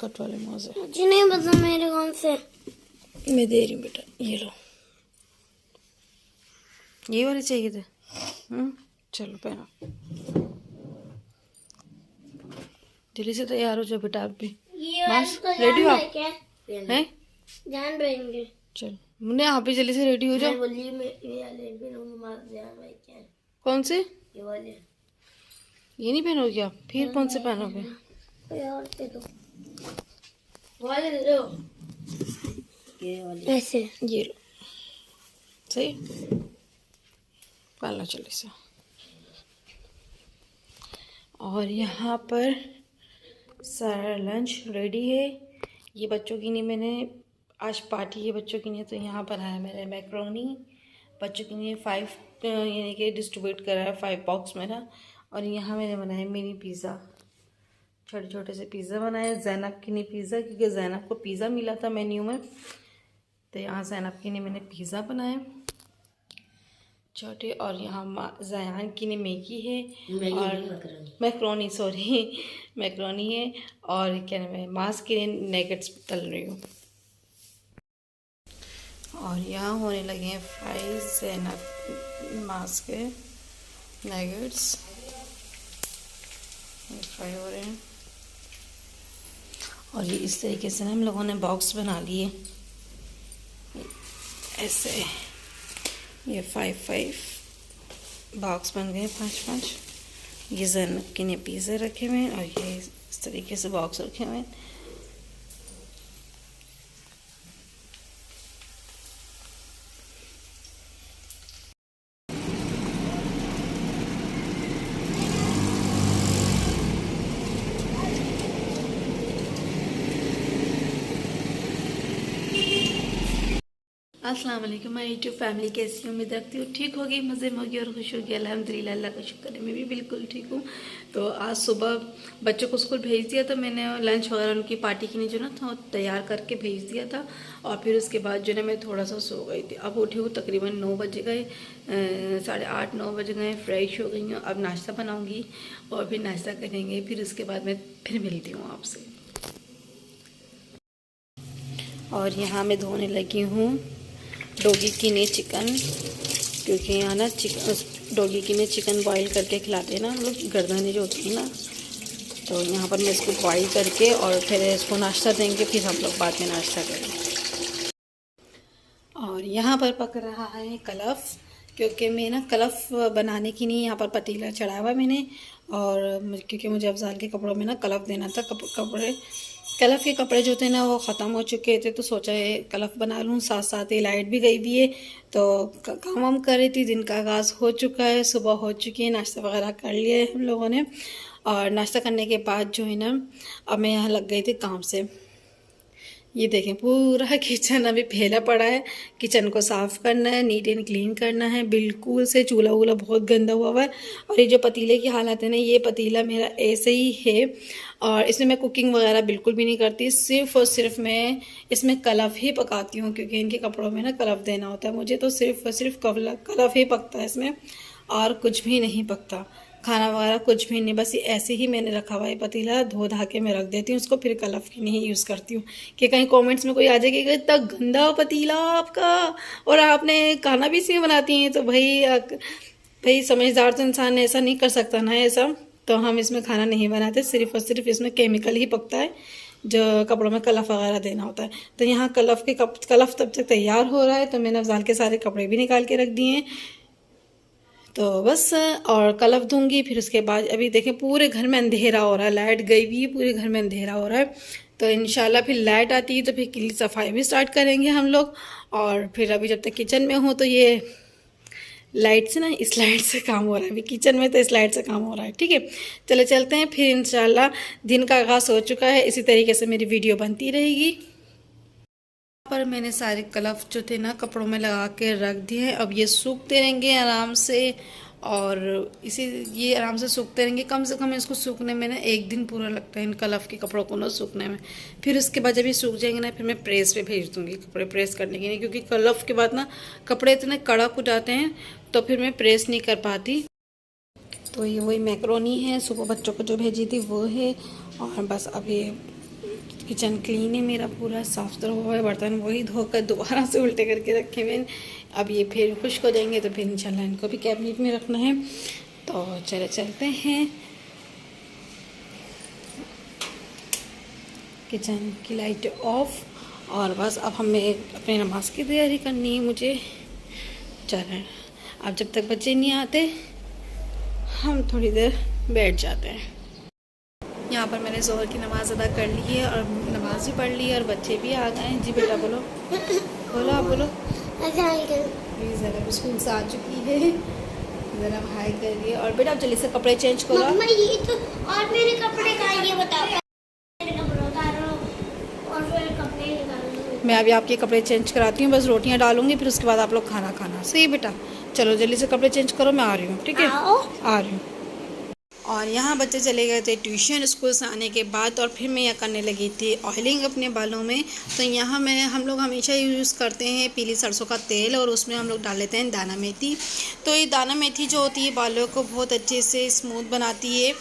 Cut वाले मोजे मुझे नहीं पता मेरे कौन से। मैं दे रही हूँ बेटा, ये लो। ये वाले चाहिए थे। चलो पहनो, जल्दी से तैयार हो जाओ बेटा आप भी। ये बस तो रेडी हो आप? क्या हैं? जान रहेंगे। चल मुन्ने आप भी जल्दी से रेडी हो जाओ। बोली में ये वाले भी जान भाई क्या कौन से? ये वाले। ये नहीं पहनोगे क्या? फिर कौन से पहनोगे? कोई और दे दो, वाले दे दो, ये वाले ऐसे। ये लो, सही पहन लो जल्दी से। और यहाँ पर सारा लंच रेडी है। ये बच्चों की नहीं, मैंने आज पार्टी है बच्चों की नहीं, तो यहाँ पर आया मेरे मैक्रोनी। बच्चों के लिए 5 यानी कि डिस्ट्रीब्यूट करा है 5 बॉक्स मेरा। और यहाँ मैंने बनाया मिनी पिज़्ज़ा, छोटे छोटे से पिज़्ज़ा बनाए। जैनब के लिए पिज़्ज़ा, क्योंकि जैनब को पिज़्ज़ा मिला था मेन्यू में, तो यहाँ जैनब के लिए मैंने पिज़्ज़ा बनाए छोटे। और यहाँ जयान की ने मैगी है और मैक्रोनी, सॉरी मैक्रोनी है। और क्या नाम है, मास के लिए नेगेट्स तल रही हूँ। और यहाँ होने लगे हैं फ्राइज, जैनब मास के नेगेट्स फ्राई हो रहे हैं। और ये इस तरीके से ना हम लोगों ने बॉक्स बना लिए ऐसे। ये 5 बॉक्स बन गए, 5 ये जैनब के लिए पिज़्ज़ा रखे हुए हैं और ये इस तरीके से बॉक्स रखे हुए हैं। अस्सलाम वालेकुम माय यूट्यूब फैमिली, कैसी उम्मीद रखती हूँ ठीक होगी, मज़े में होगी और खुश होगी। अल्हम्दुलिल्लाह, अल्लाह का शुक्र है, मैं भी बिल्कुल ठीक हूँ। तो आज सुबह बच्चों को स्कूल भेज दिया था मैंने, लंच वगैरह उनकी पार्टी के लिए जो ना था तैयार करके भेज दिया था। और फिर उसके बाद जो ना मैं थोड़ा सा सो गई थी। अब उठी हूँ तकरीबन 9 बज गए, 8:30-9 बज गए। फ्रेश हो गई हूँ, अब नाश्ता बनाऊँगी और फिर नाश्ता करेंगे। फिर उसके बाद मैं फिर मिलती हूँ आपसे। और यहाँ मैं धोने लगी हूँ डॉगी के लिए चिकन, क्योंकि यहाँ ना डॉगी के लिए चिकन बॉईल करके खिलाते हैं ना हम लोग, गर्दनें जो होती हैं ना, तो यहाँ पर मैं इसको बॉईल करके और फिर इसको नाश्ता देंगे, फिर हम लोग बाद में नाश्ता करेंगे। और यहाँ पर पक रहा है कलफ, क्योंकि मैं ना कलफ बनाने की नहीं यहाँ पर पतीला चढ़ाया हुआ मैंने। और क्योंकि मुझे अफजाल के कपड़ों में ना कलफ देना था, कलफ के कपड़े जो थे ना वो ख़त्म हो चुके थे, तो सोचा है कलफ बना लूँ। साथ साथ ही लाइट भी गई भी है, तो काम वाम कर रही थी। दिन का आगाज़ हो चुका है, सुबह हो चुकी है, नाश्ता वगैरह कर लिया है हम लोगों ने। और नाश्ता करने के बाद जो है ना, अब मैं यहाँ लग गई थी काम से। ये देखें पूरा किचन अभी फैला पड़ा है, किचन को साफ़ करना है, नीट एंड क्लीन करना है बिल्कुल से। चूल्हा वूल्हा बहुत गंदा हुआ है। और ये जो पतीले की हालत है ना, ये पतीला मेरा ऐसे ही है और इसमें मैं कुकिंग वगैरह बिल्कुल भी नहीं करती। सिर्फ़ और सिर्फ मैं इसमें कलफ ही पकाती हूँ, क्योंकि इनके कपड़ों में ना कलफ देना होता है मुझे। तो सिर्फ़ और सिर्फ कलफ ही पकता है इसमें, और कुछ भी नहीं पकता, खाना वगैरह कुछ भी नहीं। बस ये ऐसे ही मैंने रखा हुआ है पतीला, धो धा के मैं रख देती हूँ उसको, फिर कलफ की नहीं यूज़ करती हूँ कि कहीं कमेंट्स में कोई आ जाएगा इतना गंदा पतीला आपका और आपने खाना भी इसी में बनाती हैं। तो भाई समझदार तो इंसान ऐसा नहीं कर सकता ना ऐसा। तो हम इसमें खाना नहीं बनाते, सिर्फ़ और सिर्फ इसमें केमिकल ही पकता है जो कपड़ों में कलफ वगैरह देना होता है। तो यहाँ कलफ तब तक तैयार हो रहा है, तो मैंने अफजाल के सारे कपड़े भी निकाल के रख दिए हैं। तो बस और कलफ दूंगी, फिर उसके बाद अभी देखें पूरे घर में अंधेरा हो रहा है, लाइट गई हुई है, पूरे घर में अंधेरा हो रहा है। तो इंशाल्लाह फिर लाइट आती है तो फिर क्लीन सफाई भी स्टार्ट करेंगे हम लोग। और फिर अभी जब तक किचन में हूँ तो ये लाइट से ना, इस लाइट से काम हो रहा है अभी किचन में, तो इस लाइट से काम हो रहा है। ठीक है, चले चलते हैं फिर। इंशाल्लाह दिन का आगाज़ हो चुका है, इसी तरीके से मेरी वीडियो बनती रहेगी। पर मैंने सारे कलफ जो थे ना कपड़ों में लगा के रख दिए हैं। अब ये सूखते रहेंगे आराम से, और ये आराम से सूखते रहेंगे। कम से कम इसको सूखने में ना 1 दिन पूरा लगता है इन कलफ के कपड़ों को ना सूखने में। फिर उसके बाद जब ये सूख जाएंगे ना, फिर मैं प्रेस पे भेज दूँगी कपड़े प्रेस करने के लिए, क्योंकि कलफ के बाद ना कपड़े इतने कड़क हो जाते हैं तो फिर मैं प्रेस नहीं कर पाती। तो ये वही मैक्रोनी है, सुबह बच्चों को जो भेजी थी वो है। और बस अब ये किचन क्लीन है मेरा, पूरा साफ़ सुथरा हुआ है, बर्तन वही धोकर दोबारा से उल्टे करके रखे हुए हैं। अब ये फिर खुश्क हो जाएंगे तो फिर इंशाल्लाह इनको भी कैबिनेट में रखना है। तो चले चलते हैं। किचन की लाइट ऑफ और बस अब हमें अपनी नमाज की तैयारी करनी है मुझे। चलें, अब जब तक बच्चे नहीं आते हम थोड़ी देर बैठ जाते हैं। यहाँ पर मैंने ज़ोहर की नमाज़ अदा कर ली है और नमाज भी पढ़ ली है और बच्चे भी आ गए हैं। जी बेटा बोलो, बोलो आप बोलो। ज़रा स्कूल से आ चुकी है, ज़रा हाई कर रही है। और बेटा आप जल्दी से कपड़े चेंज करो। मम्मा ये तो और मेरे कपड़े कहाँ, ये बताओ। मेरे कपड़े उतारो और फिर कपड़े निकालो। मैं अभी आपके कपड़े चेंज कराती हूँ, बस रोटियाँ डालूंगी, फिर उसके बाद आप लोग खाना खाना। सही बेटा, चलो जल्दी से कपड़े चेंज करो, मैं आ रही हूँ। ठीक है, आ रही हूँ। और यहाँ बच्चे चले गए थे ट्यूशन स्कूल से आने के बाद, और फिर मैं यहाँ करने लगी थी ऑयलिंग अपने बालों में। तो यहाँ हम लोग हमेशा यूज़ करते हैं पीली सरसों का तेल, और उसमें हम लोग डाल लेते हैं दाना मेथी। तो ये दाना मेथी जो होती है बालों को बहुत अच्छे से स्मूथ बनाती है,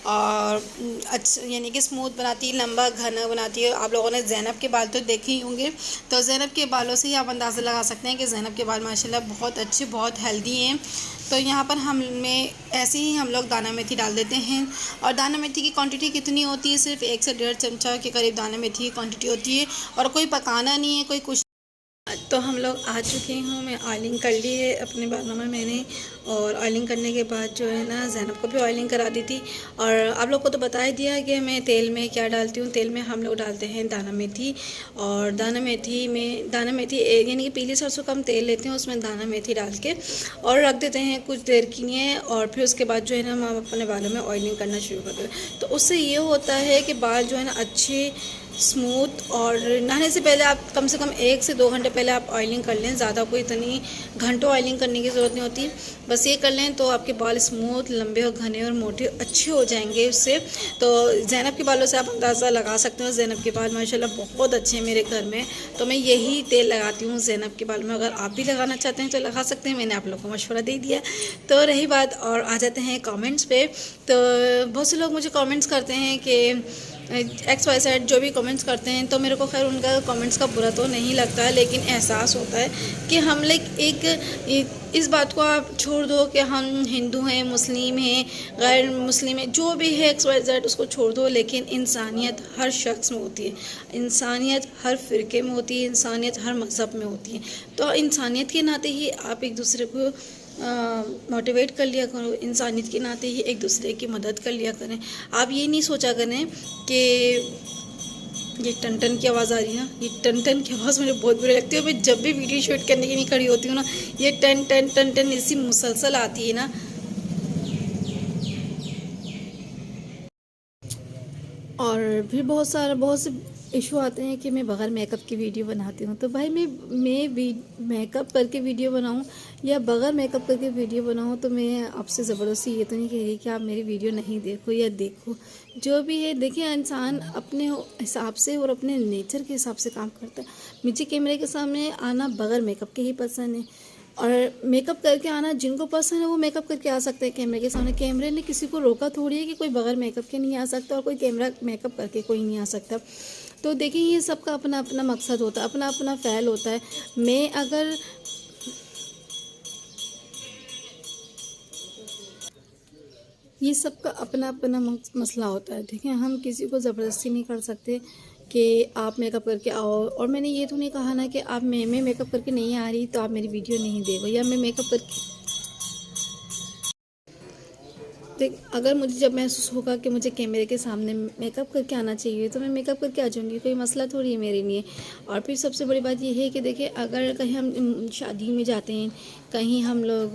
और अच्छा यानी कि स्मूथ बनाती है, लंबा घना बनाती है। आप लोगों ने ज़ैनब के बाल तो देखे ही होंगे, तो ज़ैनब के बालों से ही आप अंदाज़ा लगा सकते हैं कि ज़ैनब के बाल माशाल्लाह बहुत अच्छे, बहुत हेल्दी हैं। तो यहाँ पर हमें ऐसे ही हम लोग दाना मेथी डाल देते हैं। और दाना मेथी की क्वांटिटी कितनी होती है, सिर्फ 1 से 1.5 चमचा के करीब दाना मेथी की क्वांटिटी होती है, और कोई पकाना नहीं है, कोई कुछ। तो हम लोग आ चुके हूँ, मैं ऑयलिंग कर ली है अपने बालों में मैंने। और ऑयलिंग करने के बाद जो है ना ज़ैनब को भी ऑयलिंग करा दी थी। और आप लोग को तो बता ही दिया कि मैं तेल में क्या डालती हूँ। तेल में हम लोग डालते हैं दाना मेथी, और दाना मेथी यानी कि पीली सरसों का हम तेल लेते हैं, उसमें दाना मेथी डाल के और रख देते हैं कुछ देर के लिए। और फिर उसके बाद जो है ना हम अपने बालों में ऑयलिंग करना शुरू कर देते हैं। तो उससे ये होता है कि बाल जो है ना अच्छे स्मूथ, और नहाने से पहले आप कम से कम 1 से 2 घंटे पहले आप ऑयलिंग कर लें। ज़्यादा कोई इतनी घंटों ऑयलिंग करने की ज़रूरत नहीं होती, बस ये कर लें तो आपके बाल स्मूथ, लंबे और घने और मोटे अच्छे हो जाएंगे उससे। तो ज़ैनब के बालों से आप अंदाज़ा लगा सकते हो, ज़ैनब के बाल माशाल्लाह बहुत अच्छे हैं मेरे घर में। तो मैं यही तेल लगाती हूँ ज़ैनब के बाल में। अगर आप भी लगाना चाहते हैं तो लगा सकते हैं, मैंने आप लोगों को मशवरा दे दिया। तो रही बात, और आ जाते हैं कमेंट्स पे। तो बहुत से लोग मुझे कमेंट्स करते हैं कि XYZ जो भी कमेंट्स करते हैं, तो मेरे को खैर उनका कमेंट्स का बुरा तो नहीं लगता है, लेकिन एहसास होता है कि हम लोग इस बात को आप छोड़ दो कि हम हिंदू हैं, मुस्लिम हैं, गैर मुस्लिम हैं, जो भी है XYZ उसको छोड़ दो। लेकिन इंसानियत हर शख्स में होती है, इंसानियत हर फ़िरके में होती है, इंसानियत हर मज़हब में होती है। तो इंसानियत के नाते ही आप एक दूसरे को मोटिवेट कर लिया करो, इंसानियत के नाते ही एक दूसरे की मदद कर लिया करें। आप ये नहीं सोचा करें कि ये टन की आवाज़ आ रही है ना, ये टन की आवाज़ मुझे बहुत बुरी लगती है। मैं जब भी वीडियो शूट करने के लिए खड़ी होती हूँ ना, ये टन इसी मुसलसल आती है ना। और फिर बहुत से इशू आते हैं कि मैं बग़ैर मेकअप की वीडियो बनाती हूँ। तो भाई मैं मेकअप करके वीडियो बनाऊँ या बग़ैर मेकअप करके वीडियो बनाऊँ, तो मैं आपसे ज़बरदस्ती ये तो नहीं कह रही कि आप मेरी वीडियो नहीं देखो या देखो। जो भी है देखिए, इंसान अपने हिसाब से और अपने नेचर के हिसाब से काम करता है। मुझे कैमरे के सामने आना बग़ैर मेकअप के ही पसंद है, और मेकअप करके आना जिनको पसंद है वो मेकअप करके आ सकते हैं कैमरे के सामने। कैमरे ने किसी को रोका थोड़ी है कि कोई बगैर मेकअप के नहीं आ सकता, और कोई कैमरा मेकअप करके कोई नहीं आ सकता। तो देखिए, ये सबका अपना अपना मकसद होता है, अपना अपना फ़ैल होता है। ये सबका अपना अपना मसला होता है। ठीक है, हम किसी को ज़बरदस्ती नहीं कर सकते कि आप मेकअप करके आओ। और मैंने ये तो नहीं कहा ना कि आप मैं मेकअप करके नहीं आ रही तो आप मेरी वीडियो नहीं देखो, या मैं मेकअप करके देख, अगर मुझे जब महसूस होगा कि मुझे कैमरे के सामने मेकअप करके आना चाहिए तो मैं मेकअप करके आ जाऊँगी, कोई मसला थोड़ी है मेरे लिए। और फिर सबसे बड़ी बात ये है कि देखिए, अगर कहीं हम शादी में जाते हैं, कहीं हम लोग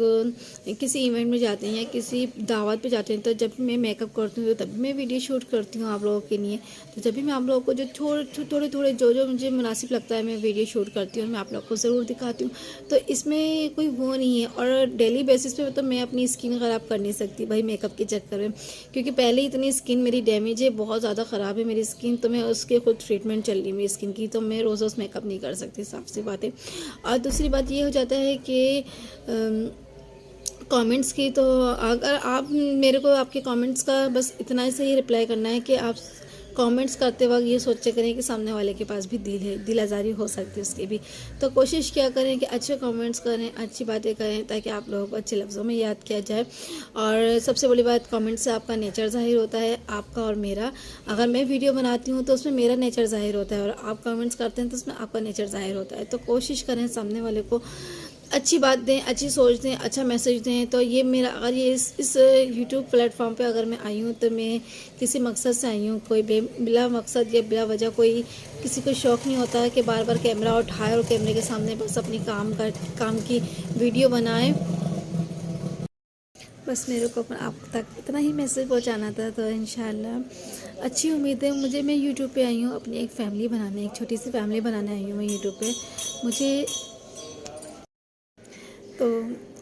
किसी इवेंट में जाते हैं या किसी दावत पे जाते हैं, तो जब मैं मेकअप करती हूँ तो तब मैं वीडियो शूट करती हूँ आप लोगों के लिए। तो जब भी मैं आप लोगों को जो थोड़े जो मुझे मुनासिब लगता है मैं वीडियो शूट करती हूँ, मैं आप लोगों को ज़रूर दिखाती हूँ। तो इसमें कोई वो नहीं है। और डेली बेसिस पे तो मैं अपनी स्किन ख़राब कर नहीं सकती भाई मेकअप के चक्कर में, क्योंकि पहले ही इतनी स्किन मेरी डैमेज है, बहुत ज़्यादा ख़राब है मेरी स्किन। तो मैं उसके खुद ट्रीटमेंट चल रही है मेरी स्किन की, तो मैं रोज़ मेकअप नहीं कर सकती, साफ सी बात है। और दूसरी बात ये हो जाता है कि कमेंट्स की, तो अगर आप मेरे को आपके कमेंट्स का बस इतना ही सही रिप्लाई करना है कि आप कमेंट्स करते वक्त ये सोचे करें कि सामने वाले के पास भी दिल है, दिल आज़ारी हो सकती है उसकी भी। तो कोशिश क्या करें कि अच्छे कमेंट्स करें, अच्छी बातें करें, ताकि आप लोगों को अच्छे लफ्ज़ों में याद किया जाए। और सबसे बड़ी बात, कमेंट से आपका नेचर ज़ाहिर होता है, आपका और मेरा। अगर मैं वीडियो बनाती हूँ तो उसमें मेरा नेचर ज़ाहिर होता है, और आप कमेंट्स करते हैं तो उसमें आपका नेचर ज़ाहिर होता है। तो कोशिश करें सामने वाले को अच्छी बात दें, अच्छी सोच दें, अच्छा मैसेज दें। तो ये मेरा, अगर ये इस यूट्यूब प्लेटफॉर्म पे अगर मैं आई हूँ तो मैं किसी मकसद से आई हूँ। कोई बिला मकसद या बिला वजह कोई किसी को शौक़ नहीं होता है कि बार बार कैमरा उठाए और कैमरे के सामने बस अपनी काम की वीडियो बनाए। बस मेरे को आप तक इतना ही मैसेज पहुंचाना था। तो इंशाल्लाह अच्छी उम्मीद है मुझे। मैं यूट्यूब पे आई हूँ अपनी एक फ़ैमिली बनाने, एक छोटी सी फैमिली बनाने आई हूँ मैं यूट्यूब पे। मुझे तो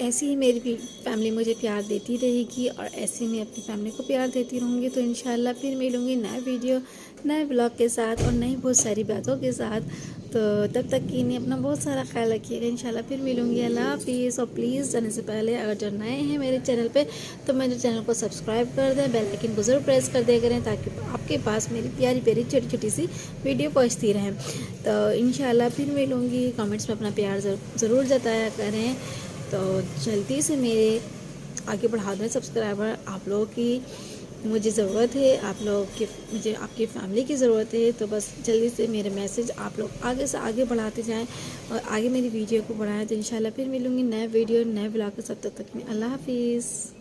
ऐसी ही मेरी फैमिली मुझे प्यार देती रहेगी, और ऐसे ही मैं अपनी फैमिली को प्यार देती रहूँगी। तो इंशाल्लाह फिर मिलूँगी नए वीडियो, नए ब्लॉग के साथ और नई बहुत सारी बातों के साथ। तो तब तक के लिए अपना बहुत सारा ख्याल रखिएगा। इंशाल्लाह फिर मिलूँगी। अल्लाह हाफिज़। और प्लीज़ जाने से पहले अगर जो नए हैं मेरे चैनल पे, तो मेरे चैनल को सब्सक्राइब कर दें, बेल आइकन को ज़रूर प्रेस कर दिया करें, ताकि आपके पास मेरी प्यारी प्यारी छोटी छोटी सी वीडियो पहुँचती रहें। तो इंशाल्लाह फिर मिलूँगी। कमेंट्स में अपना प्यार ज़रूर जताया करें। तो जल्दी से मेरे आगे बढ़ा दें सब्सक्राइबर। आप लोगों की मुझे ज़रूरत है, आप लोगों की मुझे आपकी फैमिली की ज़रूरत है। तो बस जल्दी से मेरे मैसेज आप लोग आगे से आगे बढ़ाते जाएं और आगे मेरी वीडियो को बढ़ाएं। तो इंशाल्लाह फिर मिलूँगी नए वीडियो, नए ब्लॉग के साथ। तब तक में अल्लाह हाफिज़।